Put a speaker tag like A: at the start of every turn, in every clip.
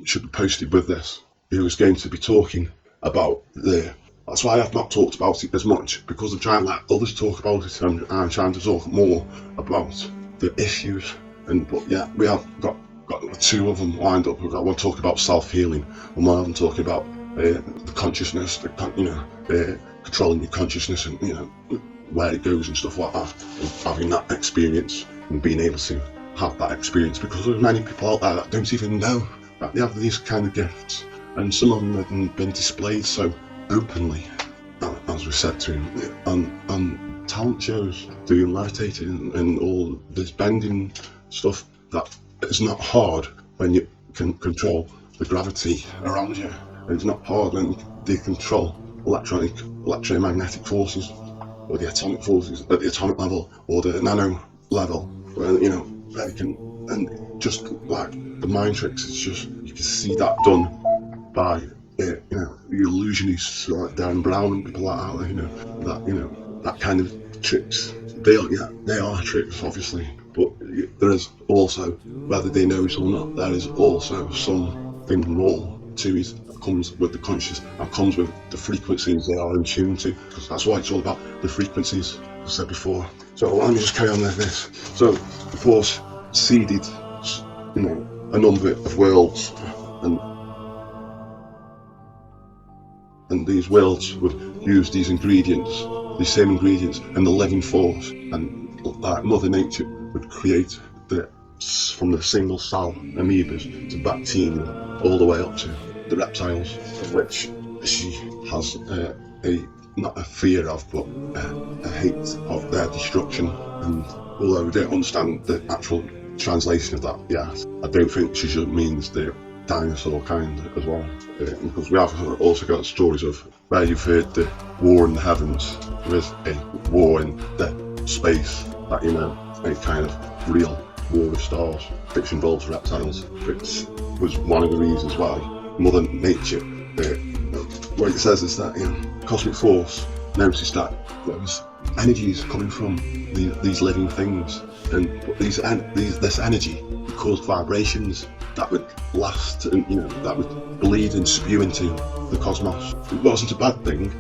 A: should be posted with this, who is going to be talking about that's why I've not talked about it as much, because I'm trying to let others talk about it, and I'm trying to talk more about the issues. But yeah, we have got two of them lined up. I want to talk about self-healing, and one of them talking about the consciousness, controlling your consciousness, and where it goes and stuff like that, and having that experience and being able to have that experience, because there's many people out there that don't even know that they have these kind of gifts, and some of them have been displayed so openly, as we said to him, on talent shows, doing levitating and all this bending stuff. That it's not hard when you can control the gravity around you, and it's not hard when they control electromagnetic forces, or the atomic forces at the atomic level, or the nano level, where they can, and just like the mind tricks, it's just, you can see that done by the illusionists like Dan Brown and people like that, that kind of tricks. They are tricks, obviously, but there is also, whether they know it or not, there is also something more to it that comes with the conscious, that comes with the frequencies they are in tune to, because that's why it's all about the frequencies, as I said before. So let me just carry on with this. So the Force seeded, a number of worlds, and these worlds would use these ingredients, these same ingredients, and the living force, and like Mother Nature would create from the single cell amoebas to bacteria, all the way up to the reptiles, of which she has not a fear of, but a hate of their destruction. And although we don't understand the actual translation of that yet, I don't think she just means the dinosaur kind as well, because we have also got stories of where you've heard the war in the heavens. There is a war in the space, that a kind of real war of stars, which involves reptiles, which was one of the reasons why Mother Nature, what it says is that cosmic force noticed that there was energies coming from these living things, and this energy caused vibrations that would last, and that would bleed and spew into the cosmos. It wasn't a bad thing.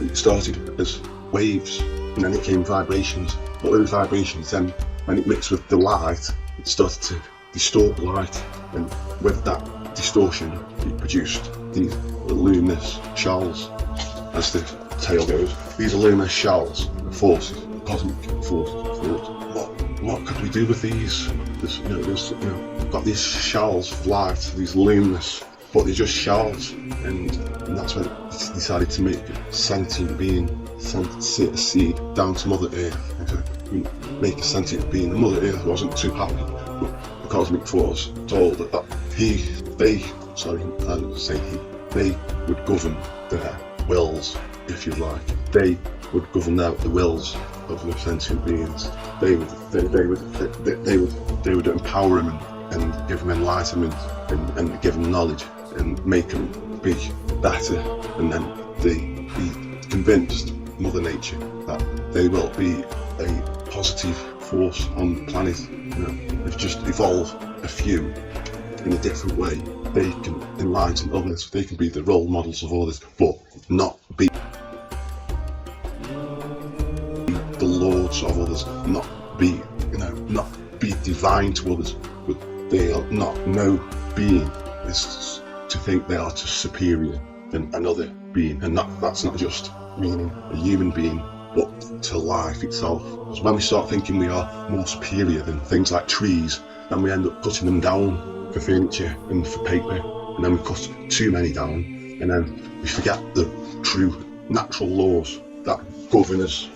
A: It started as waves, and then it came vibrations. But those vibrations, then when it mixed with the light, it started to distort the light, and with that distortion, it produced these luminous shells, as the tale goes. These luminous shells, forces, cosmic forces. What could we do with these? We've got these shells of light, these luminous, but they're just shells, and that's when it decided to make a sentient being, sent a seed down to Mother Earth, and to make a sentient being. And Mother Earth wasn't too happy, but the cosmic force told that they would govern their wills, if you like. They would govern the wills of the sentient beings. They would empower them and give them enlightenment and give them knowledge and make them be better, and then they convinced Mother Nature that they will be a positive force on the planet. If just evolve a few in a different way, they can enlighten others, they can be the role models of others, but not be the lords of others, not be divine to others. But they are not, no being is to think they are superior than another being, and that's not just meaning a human being, but to life itself. Because when we start thinking we are more superior than things like trees, then we end up cutting them down for furniture and for paper, and then we cut too many down, and then we forget the true natural laws that govern us.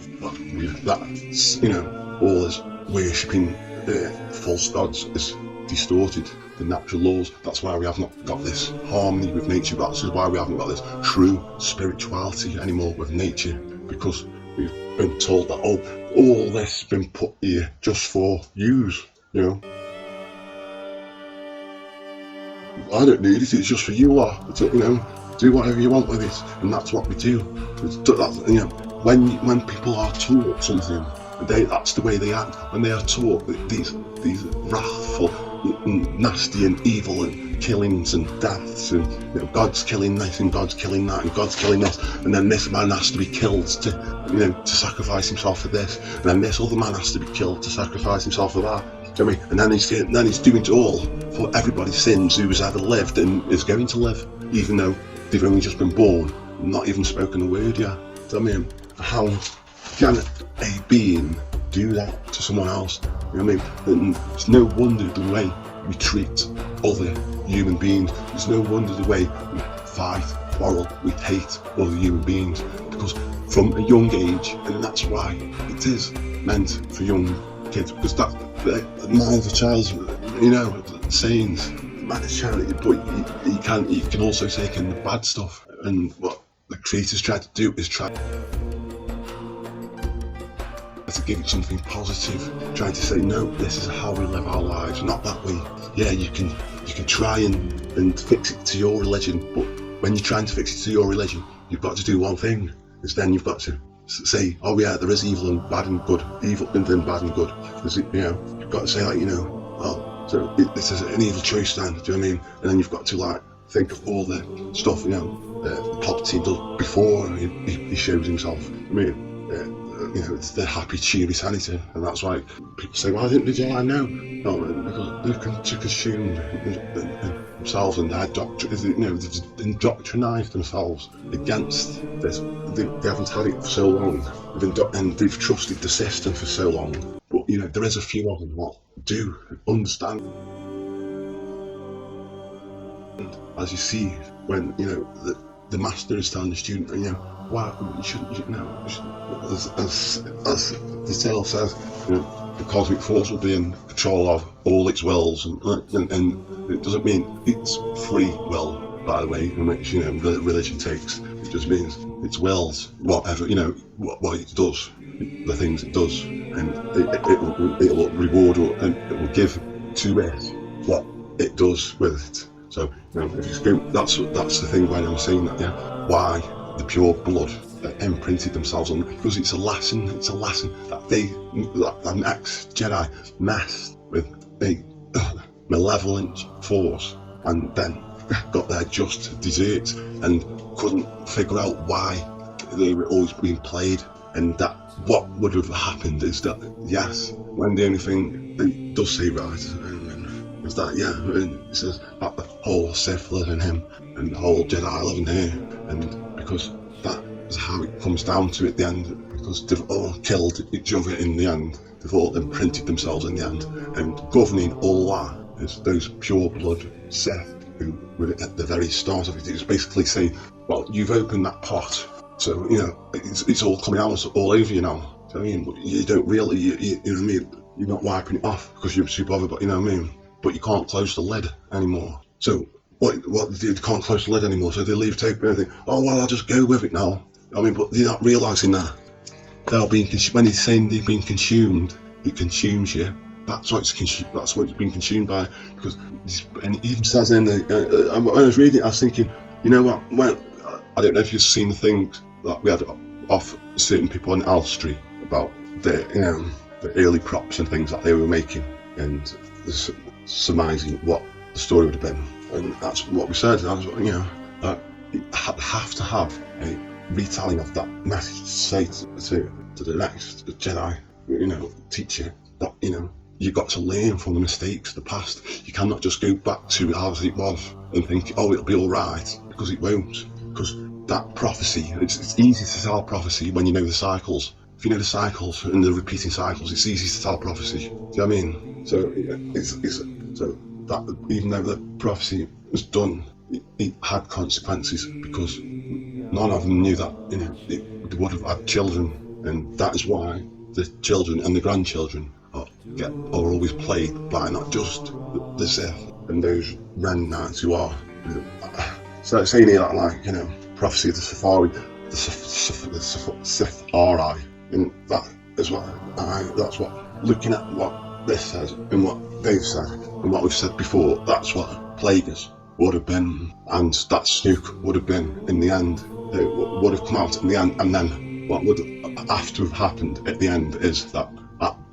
A: All this worshipping false gods is distorted the natural laws. That's why we have not got this harmony with nature. That's why we haven't got this true spirituality anymore with nature, because we've been told that all this has been put here just for use. I don't need it, it's just for you lot. Do whatever you want with it, and that's what we do. When people are taught something, that's the way they act. When they are taught these wrathful, nasty and evil and killings and deaths, and you know, God's killing this and God's killing that and God's killing this, and then this man has to be killed to, you know, to sacrifice himself for this, and then this other man has to be killed to sacrifice himself for that. Do you know what I mean? And then he's doing it all for everybody's sins who has ever lived and is going to live, even though they've only just been born, not even spoken a word yet. Do you know what I mean? How can a being do that to someone else? You know what I mean? And it's no wonder the way we treat other human beings. It's no wonder the way we fight, quarrel, we hate other human beings, because from a young age, and that's why it is meant for young kids, because that's the mind of a child's, you know, sayings, mind of a child, but you can also take in the bad stuff, and what the creators try to do is try to give it something positive, trying to say, no, this is how we live our lives, not that way. Yeah, you can try and fix it to your religion, but when you're trying to fix it to your religion, you've got to do one thing, is then you've got to say, oh yeah, there is evil and bad and good, evil and then bad and good. You know, you've got to say, like, you know, oh, so this is an evil choice then, do you know what I mean? And then you've got to, like, think of all the stuff, you know, Palpatine does before he shows himself. I mean, you know, it's the happy, cheery sanity, and that's why people say, why didn't the Jedi know? No, because they've consumed themselves and their doctrine, you know, they've indoctrinized themselves against this. They haven't had it for so long, and they've trusted the system for so long. But, you know, there is a few of them that do understand. And as you see, when, you know, the master is telling the student, you know, why you shouldn't, you know, as the tale says, you know, the cosmic force will be in control of all its wills, and it doesn't mean it's free will, by the way, which, you know, the religion takes. It just means its wills, whatever, you know, what it does, the things it does, and it will reward, and it will give to it what it does with it. So, you know, if you go, that's the thing when I'm saying that, yeah, why the pure blood imprinted themselves on, because it's a lesson that the next Jedi messed with a malevolent force, and then got their just desserts and couldn't figure out why they were always being played, and that what would have happened is that, yes, when the only thing it does say right is that, yeah, and it says that the whole Sith live in him and the whole Jedi live in here, and because that is how it comes down to at the end, because they've all killed each other in the end, they've all imprinted themselves in the end, and governing all that is those pure blood Sith who were at the very start of it. It's basically saying, well, you've opened that pot, so, you know, it's all coming out all over you now. So, I mean, you don't really, you know what I mean, you're not wiping it off because you're too bothered, but you know what I mean, but you can't close the lid anymore. So what they can't close the lid anymore, so they leave it open and think, oh well, I'll just go with it now. I mean, but they're not realising that they're being when he's saying they've been consumed, it consumes you. That's what it's been consumed by, because, and it even says in the when I was reading it, I was thinking, you know what? Well, I don't know if you've seen the things that we had off certain people on Elstree about the, you know, the early props and things that they were making, and surmising what the story would have been, and that's what we said. That's what, you know, that you have to have a retelling of that message to say to the next Jedi, you know, teacher, that, you know, you've got to learn from the mistakes of the past. You cannot just go back to as it was and think, oh, it'll be all right, because it won't. Because that prophecy, it's easy to tell prophecy when you know the cycles. If you know the cycles and the repeating cycles, it's easy to tell prophecy. Do you know what I mean? So so that even though the prophecy was done, it had consequences, because none of them knew that, you know, they would have had children, and that is why the children and the grandchildren are always plagued by not just the Sith and those Ren Knights who are, you know, so saying here that, like, you know, prophecy of the Safari, the Sith Ari, and that is what that's what, looking at what this says and what they've said and what we've said before, that's what Plagueis would have been, and that Snook would have been in the end. It would have come out in the end, and then what would have to have happened at the end is that,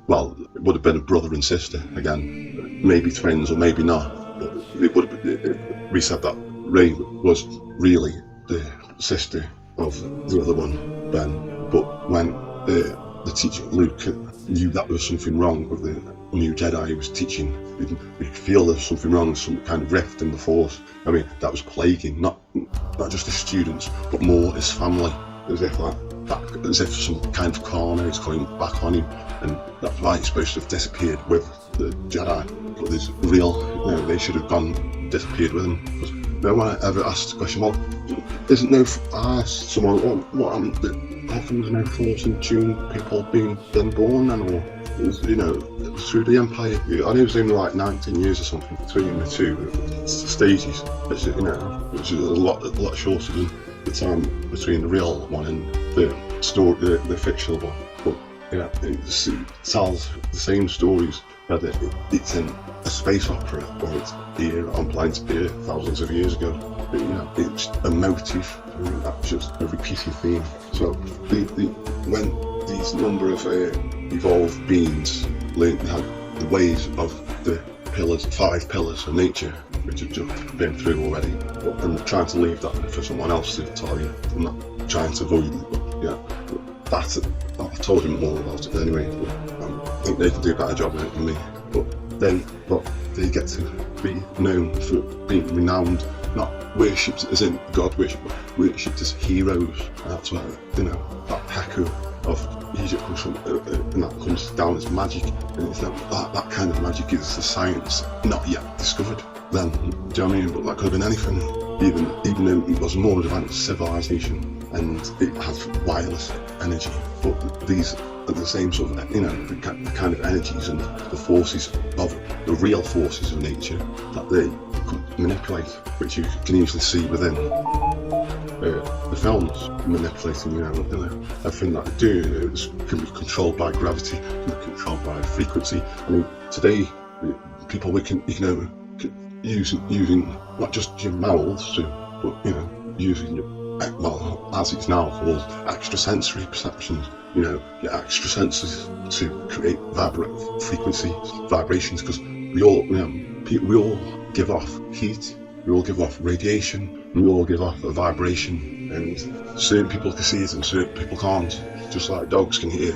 A: well, it would have been a brother and sister again, maybe twins or maybe not, but it would have been, we said that Ray was really the sister of the other one, Ben. But when the teacher Luke knew that there was something wrong with the new Jedi he was teaching, he could feel there was something wrong, some kind of rift in the Force. I mean, that was plaguing not just his students, but more his family. As if some kind of karma is coming back on him, and that's why he's supposed to have disappeared with the Jedi. But there's real, they should have disappeared with him. Because no one ever asked the question, well, isn't no, I asked someone, what happened, how come there's no Force in tune, people being then born and all? Through the Empire, I know it was only like 19 years or something between the two stages, which is a lot shorter than the time between the real one and the story, the fictional one. But yeah, it tells the same stories, whether it's in a space opera or it's here on planet Earth thousands of years ago. But, it's a motif. That's just a repeating theme. So when these number of evolved beings learn the ways of the five pillars of nature, which have just been through already, but I'm trying to leave that for someone else to tell you. I'm not trying to avoid it, but I told him more about it anyway. But, I think they can do a better job of it than me. But they get to be known for being renowned, not worshipped as in God worship, but worshipped as heroes. And that's where that Haku of Egypt comes from, and that comes down as magic. And it's that kind of magic is the science not yet discovered. Then, do you know what I mean? But that could have been anything, even though it was a more advanced civilization and it has wireless energy. But these are the same sort of, the kind of energies and the forces of the real forces of nature that they could manipulate, which you can usually see within the films, manipulating, everything that they do. It can be controlled by gravity, can be controlled by frequency. I mean, today, people using not just your mouths, but using your, as it's now called, extrasensory perceptions. Your extra senses to create frequency vibrations, because we all give off heat, we all give off radiation, we all give off a vibration, and certain people can see it and certain people can't. Just like dogs can hear,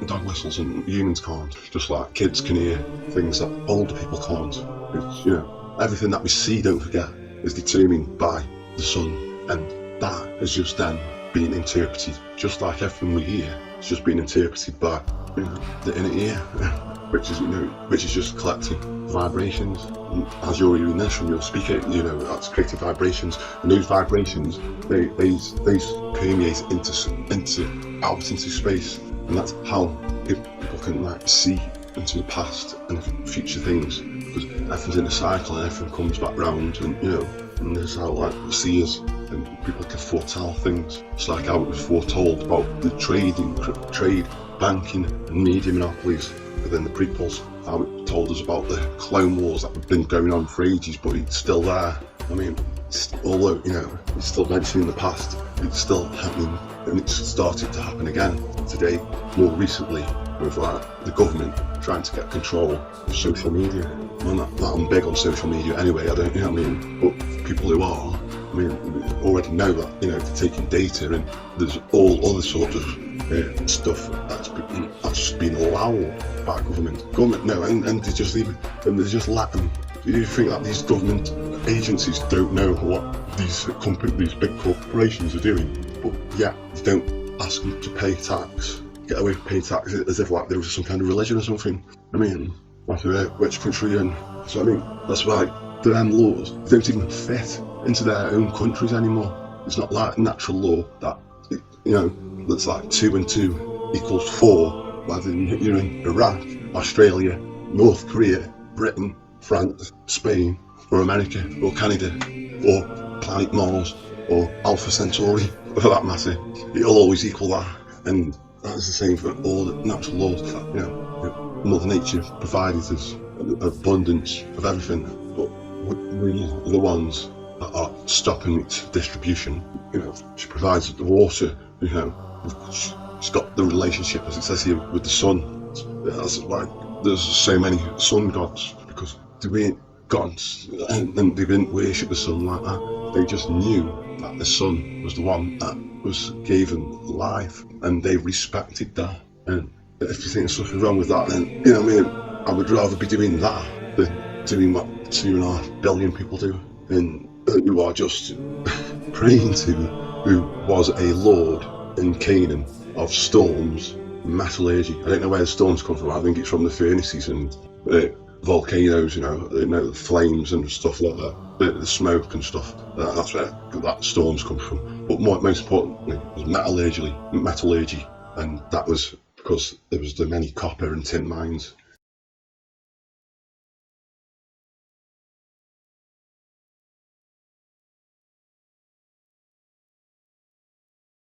A: dog whistles, and humans can't. Just like kids can hear things that older people can't. It's, everything that we see, don't forget, is determined by the sun, and that is just then being interpreted, just like everything we hear. It's just being interpreted by the inner ear, which is just collecting vibrations. And as you're hearing this from your speaker, that's creating vibrations, and those vibrations they permeate out into space, and that's how people can see into the past and future things, because everything's in a cycle and everything comes back round, and there's how seers and people can foretell things. It's like how it was foretold about the trade, banking and media monopolies within the prequels, how it told us about the Clone Wars that have been going on for ages, but it's still there. I mean, although it's still mentioned in the past, it's still happening, and it's started to happen again today, more recently, with the government trying to get control of social media. I'm big on social media anyway, I don't, but people who are, already know that, they're taking data, and there's all other sorts of stuff that's been allowed by government, and they just leave it, and they just let them. Do you think that these government agencies don't know what these big corporations are doing? But yeah, they don't ask them to pay tax, get away with paying tax, as if like there was some kind of religion or something. Matter which country you're in. So that's why them laws don't even fit into their own countries anymore. It's not like natural law that that's like 2 and 2 equals 4, whether you're in Iraq, Australia, North Korea, Britain, France, Spain, or America, or Canada, or planet Mars, or Alpha Centauri, for that matter. It'll always equal that, and that's the same for all the natural laws. Mother Nature provided us an abundance of everything, but we are the ones that are stopping its distribution. She provides the water, she's got the relationship, as it says here, with the sun. That's why there's so many sun gods, because gods, and they didn't worship the sun like that. They just knew that the sun was the one that was given life, and they respected that. And if you think there's something wrong with that, then, you know what I mean, I would rather be doing that than doing what 2.5 billion people do, and who are just praying to who was a lord in Canaan of storms, metallurgy. I don't know where the storms come from. I think it's from the furnaces and volcanoes, you know, the flames and stuff like that, the smoke and stuff. That's where that storms come from. But most importantly, it was metallurgy, and that was because there was the many copper and tin mines